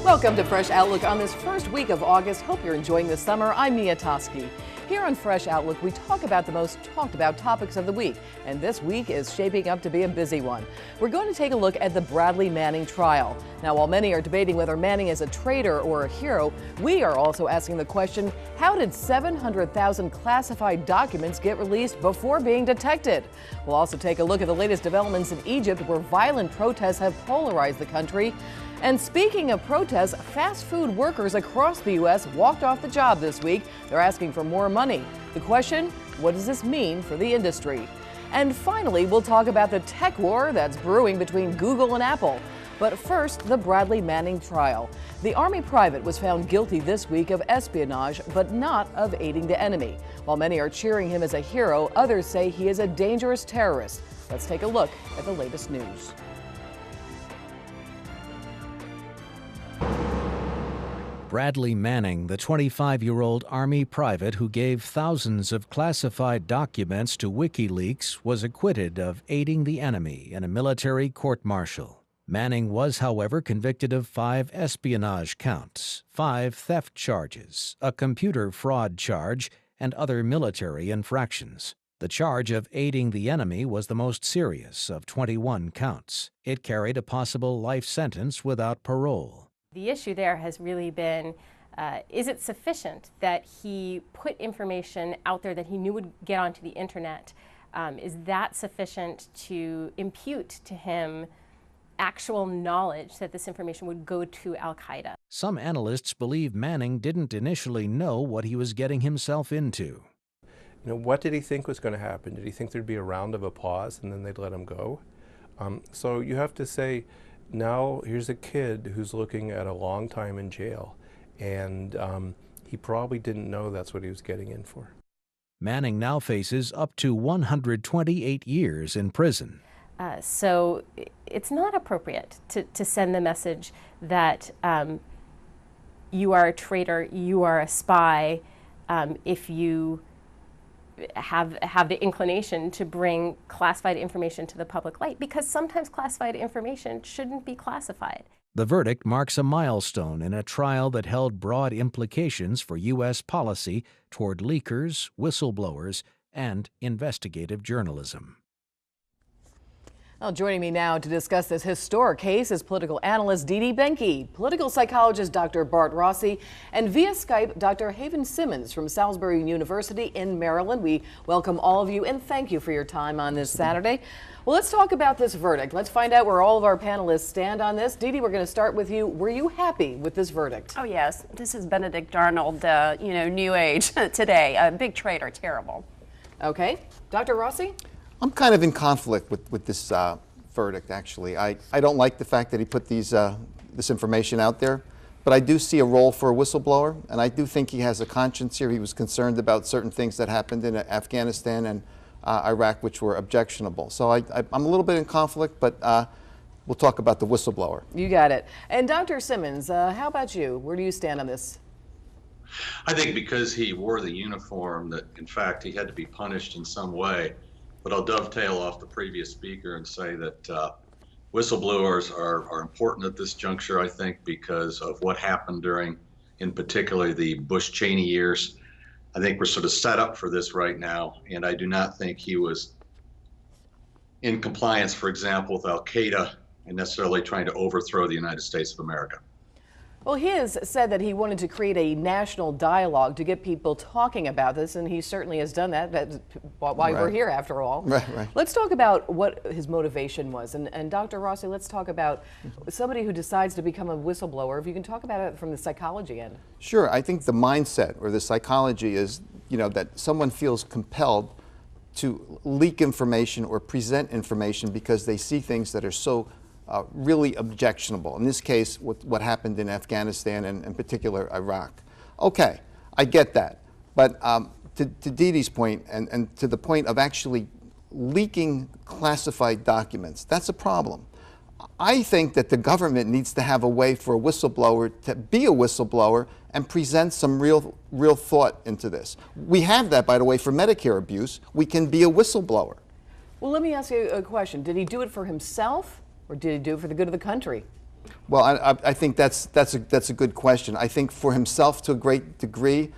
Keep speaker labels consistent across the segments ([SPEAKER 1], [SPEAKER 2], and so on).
[SPEAKER 1] Welcome to Fresh Outlook on this first week of August. Hope you're enjoying the summer. I'm Mia Toschi. Here on Fresh Outlook, we talk about the most talked about topics of the week, and this week is shaping up to be a busy one. We're going to take a look at the Bradley Manning trial. Now, while many are debating whether Manning is a traitor or a hero, we are also asking the question, how did 700,000 classified documents get released before being detected? We'll also take a look at the latest developments in Egypt, where violent protests have polarized the country. And speaking of protests, fast food workers across the U.S. walked off the job this week. They're asking for more money. The question, what does this mean for the industry? And finally, we'll talk about the tech war that's brewing between Google and Apple. But first, the Bradley Manning trial. The Army private was found guilty this week of espionage, but not of aiding the enemy. While many are cheering him as a hero, others say he is a dangerous terrorist. Let's take a look at the latest news.
[SPEAKER 2] Bradley Manning, the 25-year-old Army private who gave thousands of classified documents to WikiLeaks, was acquitted of aiding the enemy in a military court-martial. Manning was, however, convicted of 5 espionage counts, 5 theft charges, a computer fraud charge, and other military infractions. The charge of aiding the enemy was the most serious of 21 counts. It carried a possible life sentence without parole.
[SPEAKER 3] The issue there has really been, is it sufficient that he put information out there that he knew would get onto the internet? Is that sufficient to impute to him actual knowledge that this information would go to Al-Qaeda?
[SPEAKER 2] Some analysts believe Manning didn't initially know what he was getting himself into.
[SPEAKER 4] You know, what did he think was going to happen? Did he think there'd be a round of applause and then they'd let him go? So you have to say, now here's a kid who's looking at a long time in jail, and he probably didn't know that's what he was getting in for.
[SPEAKER 2] Manning now faces up to 128 years in prison.
[SPEAKER 3] So it's not appropriate to send the message that you are a traitor, you are a spy, if you have the inclination to bring classified information to the public light, because sometimes classified information shouldn't be classified.
[SPEAKER 2] The verdict marks a milestone in a trial that held broad implications for U.S. policy toward leakers, whistleblowers, and investigative journalism.
[SPEAKER 1] Well, joining me now to discuss this historic case is political analyst Dee Dee Benkie, political psychologist Dr. Bart Rossi, and via Skype, Dr. Simmons from Salisbury University in Maryland. We welcome all of you and thank you for your time on this Saturday. Well, let's talk about this verdict. Let's find out where all of our panelists stand on this. Dee Dee, we're going to start with you. Were you happy with this verdict?
[SPEAKER 5] Oh, yes. This is Benedict Arnold, new age today. A big traitor, terrible.
[SPEAKER 1] Okay. Dr. Rossi?
[SPEAKER 6] I'm kind of in conflict with this verdict, actually. I don't like the fact that he put this information out there, but I do see a role for a whistleblower, and I do think he has a conscience here. He was concerned about certain things that happened in Afghanistan and Iraq, which were objectionable. So I'm a little bit in conflict, but we'll talk about the whistleblower.
[SPEAKER 1] You got it. And Dr. Simmons, how about you? Where do you stand on this?
[SPEAKER 7] I think because he wore the uniform that, in fact, he had to be punished in some way. But I'll dovetail off the previous speaker and say that whistleblowers are important at this juncture, I think, because of what happened during, in particular, the Bush-Cheney years. I think we're sort of set up for this right now, and I do not think he was in compliance, for example, with Al-Qaeda and necessarily trying to overthrow the United States of America.
[SPEAKER 1] Well, he has said that he wanted to create a national dialogue to get people talking about this, and he certainly has done that. That's why we're here, after all.
[SPEAKER 6] Right.
[SPEAKER 1] Let's talk about what his motivation was. And Dr. Rossi, let's talk about somebody who decides to become a whistleblower. If you can talk about it from the psychology end.
[SPEAKER 6] Sure. I think the mindset or the psychology is, that someone feels compelled to leak information or present information because they see things that are so really objectionable. In this case, with what happened in Afghanistan and in particular Iraq. Okay, I get that. But to Dee Dee's point and to the point of actually leaking classified documents, that's a problem. I think that the government needs to have a way for a whistleblower to be a whistleblower and present some real thought into this. We have that, by the way, for Medicare abuse. We can be a whistleblower.
[SPEAKER 1] Well, let me ask you a question. Did he do it for himself, or did he do it for the good of the country?
[SPEAKER 6] Well, I think that's a good question. I think for himself to a great degree,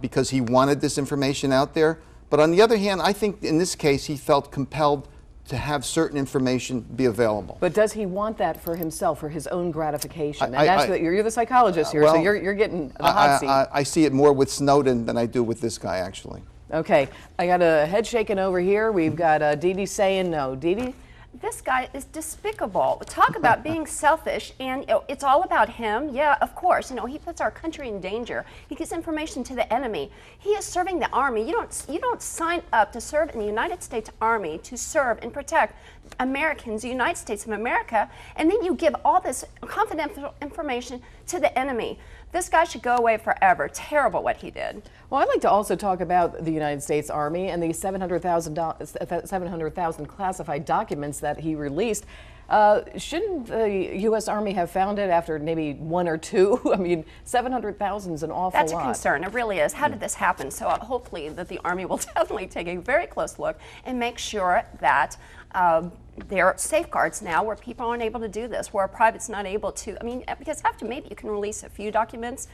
[SPEAKER 6] because he wanted this information out there. But on the other hand, I think in this case he felt compelled to have certain information be available.
[SPEAKER 1] But does he want that for himself, for his own gratification? And that's you're the psychologist here,
[SPEAKER 6] well,
[SPEAKER 1] so you're getting the hot seat.
[SPEAKER 6] I see it more with Snowden than I do with this guy, actually.
[SPEAKER 1] Okay, I got a head shaking over here. We've got Dee Dee saying no. Dee Dee?
[SPEAKER 5] This guy is despicable. Talk about being selfish, and it's all about him. Yeah, of course. He puts our country in danger. He gives information to the enemy. He is serving the army. You don't sign up to serve in the United States Army to serve and protect Americans, the United States of America, and then you give all this confidential information to the enemy. This guy should go away forever. Terrible what he did.
[SPEAKER 1] Well, I'd like to also talk about the United States Army and the 700,000 classified documents that he released. Shouldn't the U.S. Army have found it after maybe one or two? I mean, 700,000 is an awful lot.
[SPEAKER 5] That's a concern. It really is. How did this happen? So hopefully that the Army will definitely take a very close look and make sure that there are safeguards now where people aren't able to do this, where a private's not able to. I mean, because after maybe you can release a few documents,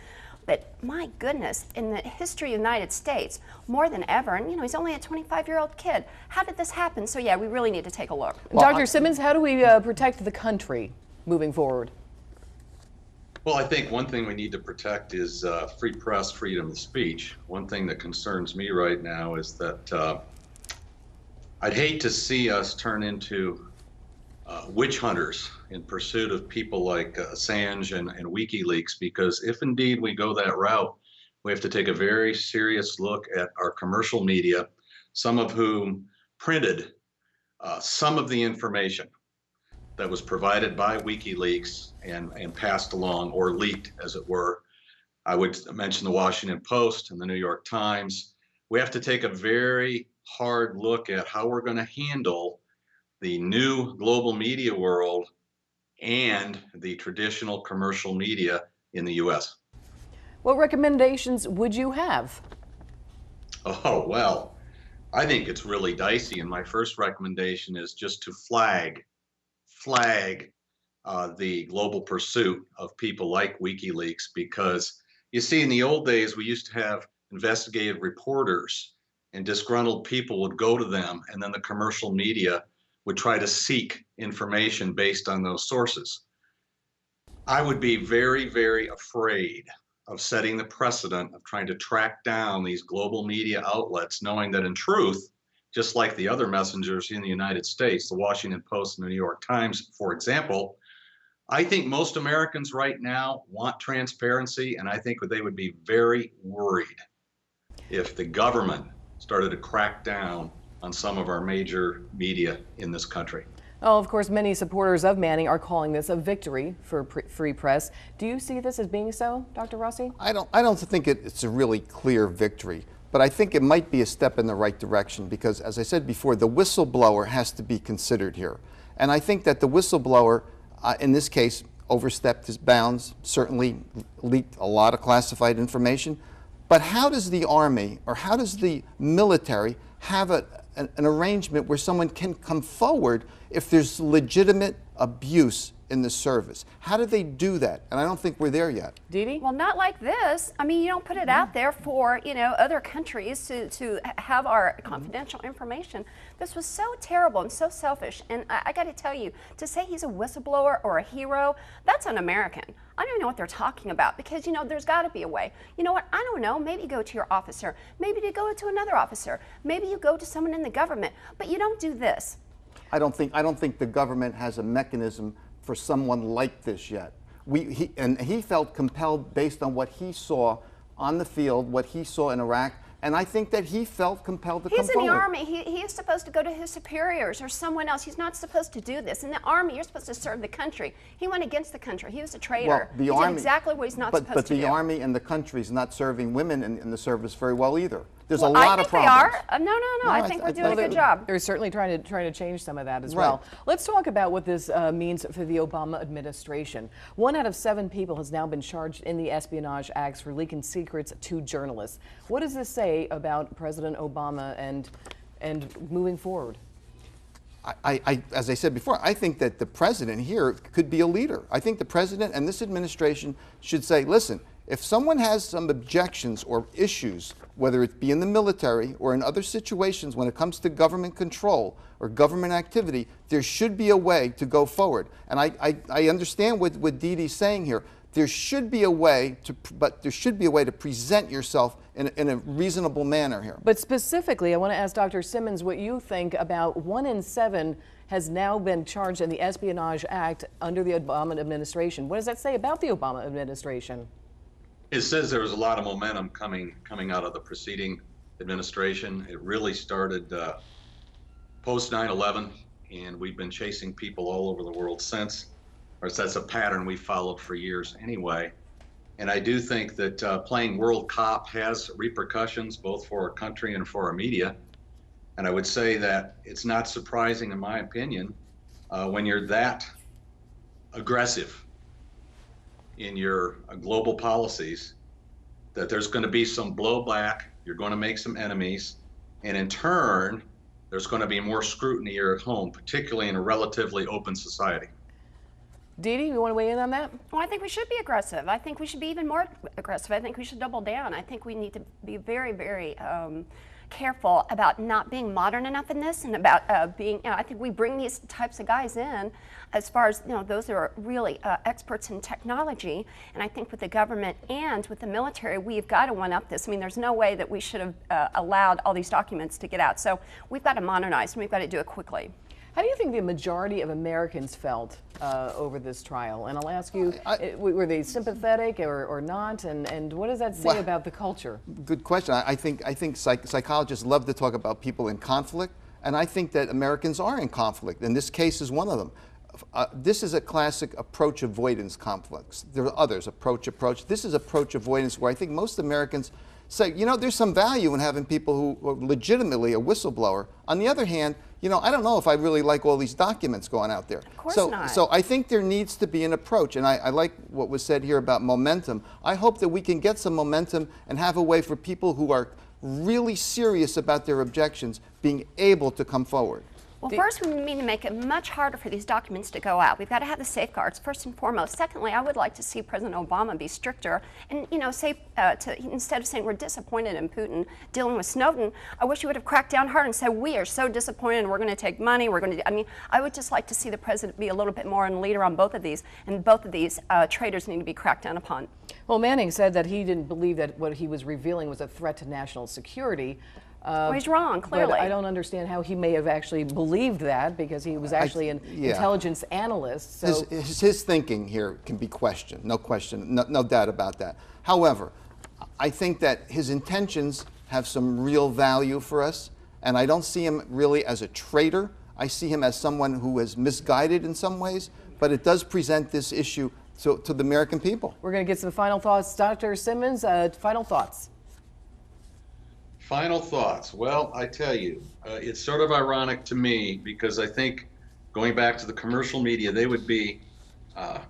[SPEAKER 5] but my goodness, in the history of the United States, more than ever, and he's only a 25-year-old kid. How did this happen? So yeah, we really need to take a look.
[SPEAKER 1] Well, Dr. Simmons, how do we protect the country moving forward?
[SPEAKER 7] Well, I think one thing we need to protect is free press, freedom of speech. One thing that concerns me right now is that I'd hate to see us turn into witch hunters in pursuit of people like Assange and WikiLeaks, because if indeed we go that route, we have to take a very serious look at our commercial media, some of whom printed some of the information that was provided by WikiLeaks and passed along or leaked, as it were. I would mention the Washington Post and the New York Times. We have to take a very hard look at how we're going to handle the new global media world and the traditional commercial media in the U.S.
[SPEAKER 1] What recommendations would you have?
[SPEAKER 7] Oh, well, I think it's really dicey, and my first recommendation is just to flag the global pursuit of people like WikiLeaks, because you see, in the old days, we used to have investigative reporters, and disgruntled people would go to them, and then the commercial media would try to seek information based on those sources. I would be very, very afraid of setting the precedent of trying to track down these global media outlets, knowing that in truth, just like the other messengers in the United States, the Washington Post and the New York Times, for example, I think most Americans right now want transparency, and I think they would be very worried if the government started to crack down on some of our major media in this country.
[SPEAKER 1] Well, of course, many supporters of Manning are calling this a victory for free press. Do you see this as being so, Dr. Rossi?
[SPEAKER 6] I don't think it's a really clear victory, but I think it might be a step in the right direction because, as I said before, the whistleblower has to be considered here. And I think that the whistleblower, in this case, overstepped his bounds, certainly leaked a lot of classified information. But how does the Army or how does the military have an arrangement where someone can come forward if there's legitimate abuse in the service? How do they do that? And I don't think we're there yet.
[SPEAKER 1] Dee Dee?
[SPEAKER 5] Well, not like this. I mean, you don't put it out there for, other countries to have our confidential information. This was so terrible and so selfish. And I got to tell you, to say he's a whistleblower or a hero, that's un-American. I don't even know what they're talking about because, there's got to be a way. You know what? I don't know. Maybe you go to your officer. Maybe you go to another officer. Maybe you go to someone in the government. But you don't do this.
[SPEAKER 6] I don't think the government has a mechanism for someone like this yet. He felt compelled based on what he saw on the field, what he saw in Iraq, and I think that he felt compelled to come forward.
[SPEAKER 5] He's in the Army. He is supposed to go to his superiors or someone else. He's not supposed to do this. In the Army, you're supposed to serve the country. He went against the country. He was a traitor.
[SPEAKER 6] Well,
[SPEAKER 5] he did exactly what he's not supposed to do.
[SPEAKER 6] But the Army and the country is not serving women in the service very well either. There's a lot of problems.
[SPEAKER 5] I think they are. No. I think we're doing a good job.
[SPEAKER 1] They're certainly trying to change some of that as
[SPEAKER 6] Right.
[SPEAKER 1] well. Let's talk about what this means for the Obama administration. 1 out of 7 people has now been charged in the Espionage Acts for leaking secrets to journalists. What does this say about President Obama and moving forward?
[SPEAKER 6] As I said before, I think that the president here could be a leader. I think the president and this administration should say, listen, if someone has some objections or issues, whether it be in the military or in other situations when it comes to government control or government activity, there should be a way to go forward. And I understand what Dee Dee's saying here. There should be a way to present yourself in a reasonable manner here.
[SPEAKER 1] But specifically, I want to ask Dr. Simmons what you think about 1 in 7 has now been charged in the Espionage Act under the Obama administration. What does that say about the Obama administration?
[SPEAKER 7] It says there was a lot of momentum coming out of the preceding administration. It really started post 9/11, and we've been chasing people all over the world since. Or that's a pattern we followed for years anyway. And I do think that playing world cop has repercussions both for our country and for our media. And I would say that it's not surprising, in my opinion, when you're that aggressive in your global policies, that there's going to be some blowback, you're going to make some enemies, and in turn, there's going to be more scrutiny here at home, particularly in a relatively open society.
[SPEAKER 1] Dee Dee, you want to weigh in on that?
[SPEAKER 5] Well, I think we should be aggressive. I think we should be even more aggressive. I think we should double down. I think we need to be very, very careful about not being modern enough in this, and about being, I think we bring these types of guys in as far as, those who are really experts in technology. And I think with the government and with the military, we've got to one-up this. I mean, there's no way that we should have allowed all these documents to get out. So we've got to modernize, and we've got to do it quickly.
[SPEAKER 1] How do you think the majority of Americans felt over this trial? And I'll ask you, were they sympathetic or not? And what does that say about the culture?
[SPEAKER 6] Good question. I think psychologists love to talk about people in conflict, and I think that Americans are in conflict, and this case is one of them. This is a classic approach avoidance conflicts. There are others, approach. This is approach avoidance, where I think most Americans say, there's some value in having people who are legitimately a whistleblower. On the other hand, I don't know if I really like all these documents going out there.
[SPEAKER 5] Of course not.
[SPEAKER 6] So I think there needs to be an approach, and I like what was said here about momentum. I hope that we can get some momentum and have a way for people who are really serious about their objections being able to come forward.
[SPEAKER 5] Well, first, we need to make it much harder for these documents to go out. We've got to have the safeguards, first and foremost. Secondly, I would like to see President Obama be stricter and, say, instead of saying we're disappointed in Putin dealing with Snowden, I wish he would have cracked down hard and said, we are so disappointed and we're going to take money. I would just like to see the president be a little bit more of a leader on both of these, and both of these traitors need to be cracked down upon.
[SPEAKER 1] Well, Manning said that he didn't believe that what he was revealing was a threat to national security.
[SPEAKER 5] Well, he's wrong, clearly.
[SPEAKER 1] But I don't understand how he may have actually believed that, because he was actually an intelligence analyst. So
[SPEAKER 6] his thinking here can be questioned, no question, no doubt about that. However, I think that his intentions have some real value for us, and I don't see him really as a traitor. I see him as someone who is misguided in some ways, but it does present this issue to the American people.
[SPEAKER 1] We're going to get some final thoughts. Dr. Simmons, final thoughts.
[SPEAKER 7] Final thoughts. Well, I tell you, it's sort of ironic to me, because I think, going back to the commercial media, they would be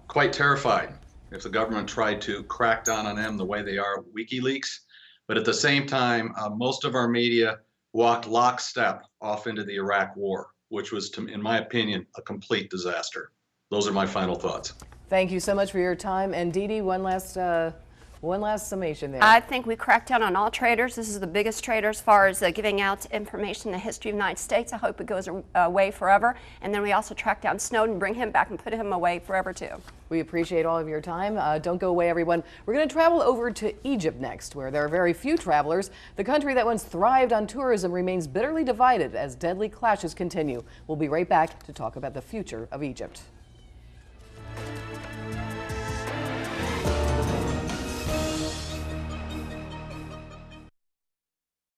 [SPEAKER 7] quite terrified if the government tried to crack down on them the way they are at WikiLeaks. But at the same time, most of our media walked lockstep off into the Iraq War, which was, in my opinion, a complete disaster. Those are my final thoughts.
[SPEAKER 1] Thank you so much for your time. And Dee Dee, one last summation there.
[SPEAKER 5] I think we cracked down on all traitors. This is the biggest traitor as far as giving out information in the history of the United States. I hope it goes away forever. And then we also track down Snowden, bring him back, and put him away forever, too.
[SPEAKER 1] We appreciate all of your time. Don't go away, everyone. We're going to travel over to Egypt next, where there are very few travelers. The country that once thrived on tourism remains bitterly divided as deadly clashes continue. We'll be right back to talk about the future of Egypt.